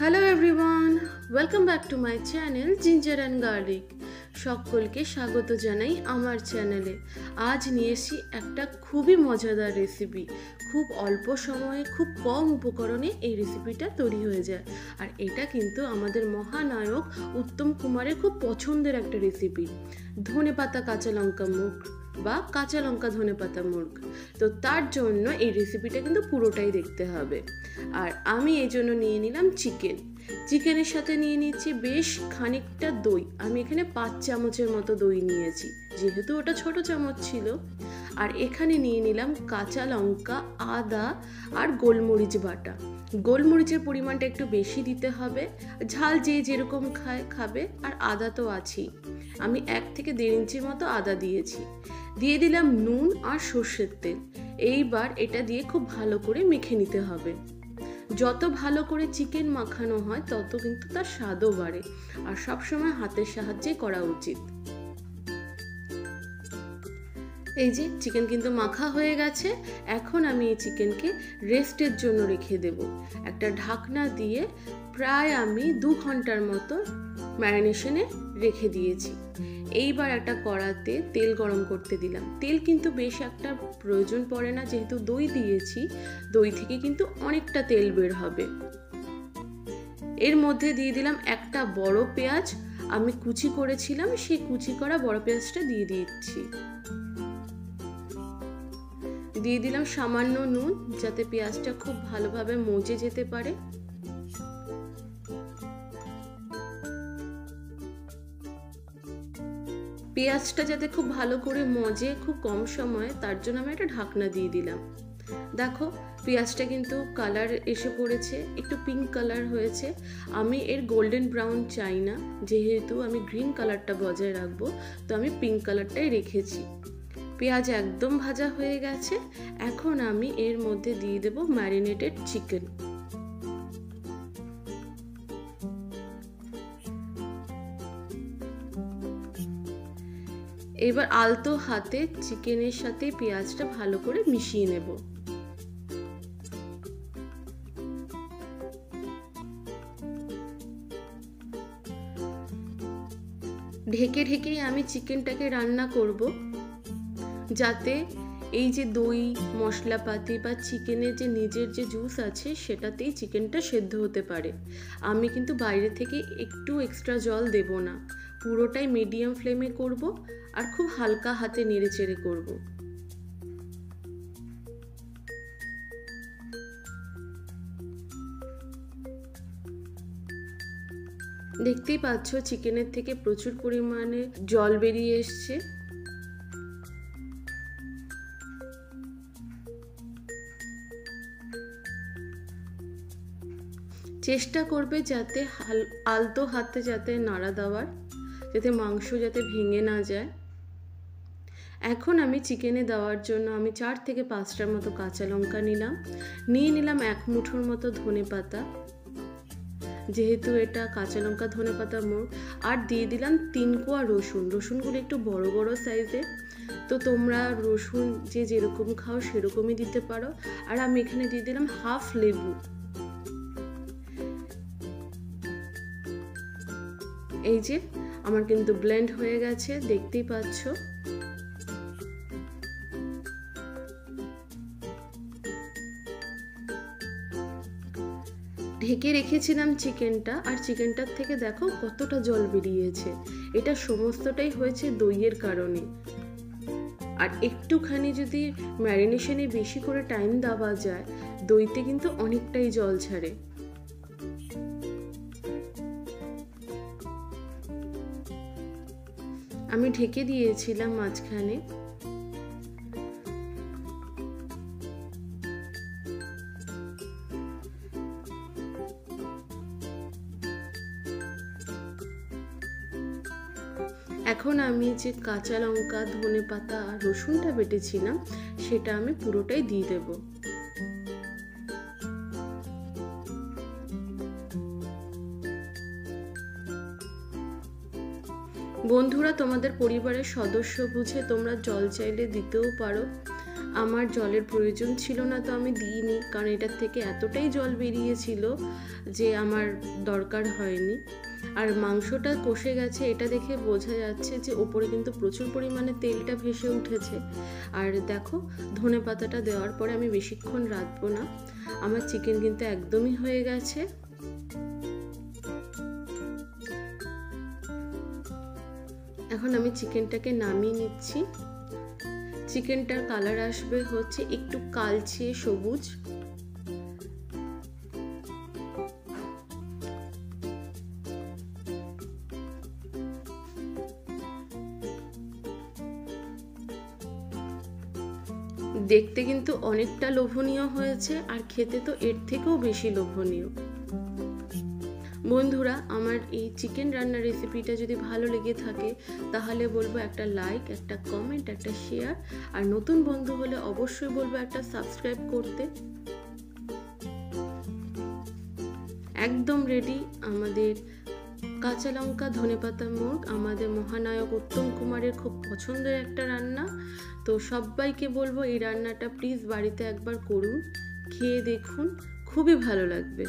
Hello everyone, welcome back to my channel ginger and garlic. সকলকে স্বাগত জানাই আমার চ্যানেলে। আজ নিয়ে এসেছি একটা খুবই মজাদার রেসিপি। খুব অল্প সময়ে খুব কম উপকরণে এই রেসিপিটা তৈরি হয়ে যায়। আর এটা কিন্তু আমাদের মহানায়ক উত্তম কুমারের খুব পছন্দের একটা রেসিপি, ধনেপাতা কাঁচা লঙ্কা মুগ বা কাঁচা লঙ্কা ধনেপাতা মুগ। তো তার জন্য এই রেসিপিটা কিন্তু পুরোটাই দেখতে হবে। আর আমি এই জন্য নিয়ে নিলাম চিকেনের সাথে নিয়ে নিচ্ছি বেশ খানিকটা দই। আমি এখানে 5 চামচের মতো দই নিয়েছি, যেহেতু ওটা ছোট চামচ ছিল। আর এখানে নিয়ে নিলাম কাঁচা লঙ্কা, আদা আর গোলমরিচ বাটা। গোলমরিচের পরিমাণটা একটু বেশি দিতে হবে, ঝাল যে যেরকম খাবে। আর আদা তো আছেই, আমি 1 থেকে 1.5 ইঞ্চির মতো আদা দিয়েছি। দিয়ে দিলাম নুন আর সর্ষের তেল। এইবার এটা দিয়ে খুব ভালো করে মেখে নিতে হবে। যত ভালো করে চিকেন মাখানো হয় তত কিন্তু তার স্বাদও বাড়ে। আর সবসময় হাতের সাহায্যে করা উচিত। এই যে চিকেন কিন্তু মাখা হয়ে গেছে। এখন আমি এই চিকেনকে রেস্টের জন্য রেখে দেব। একটা ঢাকনা দিয়ে প্রায় আমি 2 ঘন্টার মতো ম্যারিনেশনে রেখে দিয়েছি। এইবার একটা কড়াতে তেল গরম করতে দিলাম। তেল কিন্তু বেশ একটা প্রয়োজন পড়ে না, যেহেতু দই দিয়েছি। দই থেকে কিন্তু অনেকটা তেল বের হবে। এর মধ্যে দিয়ে দিলাম একটা বড় পেঁয়াজ, আমি কুচি করেছিলাম। সেই কুচি করা বড় পেঁয়াজটা দিয়ে দিচ্ছি। দিয়ে দিলাম সামান্য নুন, যাতে পেঁয়াজটা খুব ভালোভাবে মজে যেতে পারে। পেঁয়াজটা যাতে খুব ভালো করে মজে খুব কম সময়ে, তার জন্য আমি একটা ঢাকনা দিয়ে দিলাম। দেখো পেঁয়াজটা কিন্তু কালার এসে পড়েছে, একটু পিঙ্ক কালার হয়েছে। আমি এর গোল্ডেন ব্রাউন চাই না, যেহেতু আমি গ্রিন কালারটা বজায় রাখবো, তো আমি পিঙ্ক কালারটাই রেখেছি। পেঁয়াজ একদম ভাজা হয়ে গেছে। এখন আমি এর মধ্যে দিয়ে দেব ম্যারিনেটেড চিকেন। এবার আলতো হাতে চিকেনের সাথে পেঁয়াজটা ভালো করে মিশিয়ে নেব। ঢেকে ঢেকে আমি চিকেনটাকে রান্না করব, যাতে এই যে দই মশলাপাতি বা চিকেনের যে নিজের যে জুস আছে সেটাতেই চিকেনটা সেদ্ধ হতে পারে। আমি কিন্তু বাইরে থেকে একটু এক্সট্রা জল দেব না, পুরোটাই মিডিয়াম ফ্লেমে করব। আর খুব হালকা হাতে নেড়ে চেড়ে করব। দেখতেই পাচ্ছ চিকেনের থেকে প্রচুর পরিমাণে জল বেরিয়ে এসছে। চেষ্টা করবে যাতে আলতো হাতে যাতে নাড়া দেওয়ার, যাতে মাংস যাতে ভেঙে না যায়। এখন আমি চিকেনে দেওয়ার জন্য আমি 4 থেকে 5টার মতো কাঁচা লঙ্কা নিয়ে নিলাম 1 মুঠোর মতো ধনেপাতা, যেহেতু এটা কাঁচা লঙ্কা ধনেপাতা মুগ। আর দিয়ে দিলাম 3 কোয়া রসুনগুলো একটু বড় বড় সাইজের। তো তোমরা রসুন যে যেরকম খাও সেরকমই দিতে পারো। আর আমি এখানে দিয়ে দিলাম হাফ লেবু। এই যে আমার কিন্তু ব্লেন্ড হয়ে গেছে, দেখতেই পাচ্ছ। ঢেকে রেখেছিলাম চিকেনটা, আর চিকেনটার থেকে দেখো কতটা জল বেরিয়েছে। এটা সমস্তটাই হয়েছে দইয়ের কারণে। আর একটুখানি যদি ম্যারিনেশনে বেশি করে টাইম দেওয়া যায়, দইতে কিন্তু অনেকটাই জল ছাড়ে। আমি ঢেকে দিয়েছিলাম মাঝখানে। এখন আমি যে কাঁচা লঙ্কা ধনেপাতা আর রসুনটা বেটেছিলাম সেটা আমি পুরোটাই দিয়ে দেব। বন্ধুরা, তোমাদের পরিবারের সদস্য বুঝে তোমরা জল চাইলে দিতেও পারো। আমার জলের প্রয়োজন ছিল না তো আমি দিইনি, কারণ এটার থেকে এতটাই জল বেরিয়েছিল যে আমার দরকার হয়নি। আর মাংসটা কষে গেছে, এটা দেখে বোঝা যাচ্ছে যে ওপরে কিন্তু প্রচুর পরিমাণে তেলটা ভেসে উঠেছে। আর দেখো, ধনেপাতাটা দেওয়ার পরে আমি বেশিক্ষণ রাঁধবো না, আমার চিকেন কিন্তু একদমই হয়ে গেছে। এখন আমি চিকেনটাকে নামিয়ে নিচ্ছি। চিকেনটার কালার আসবে হচ্ছে একটু কালচে সবুজ। দেখতে কিন্তু অনেকটা লোভনীয় হয়েছে, আর খেতে তো এর থেকেও বেশি লোভনীয়। বন্ধুরা, আমার এই চিকেন রান্নার রেসিপিটা যদি ভালো লেগে থাকে তাহলে বলবো একটা লাইক, একটা কমেন্ট, একটা শেয়ার, আর নতুন বন্ধু হলে অবশ্যই বলবো একটা সাবস্ক্রাইব করতে। একদম রেডি আমাদের কাঁচা লঙ্কা ধনেপাতা মুগ, আমাদের মহানায়ক উত্তম কুমারের খুব পছন্দের একটা রান্না। তো সবাইকে বলবো এই রান্নাটা প্লিজ বাড়িতে একবার করুন, খেয়ে দেখুন, খুবই ভালো লাগবে।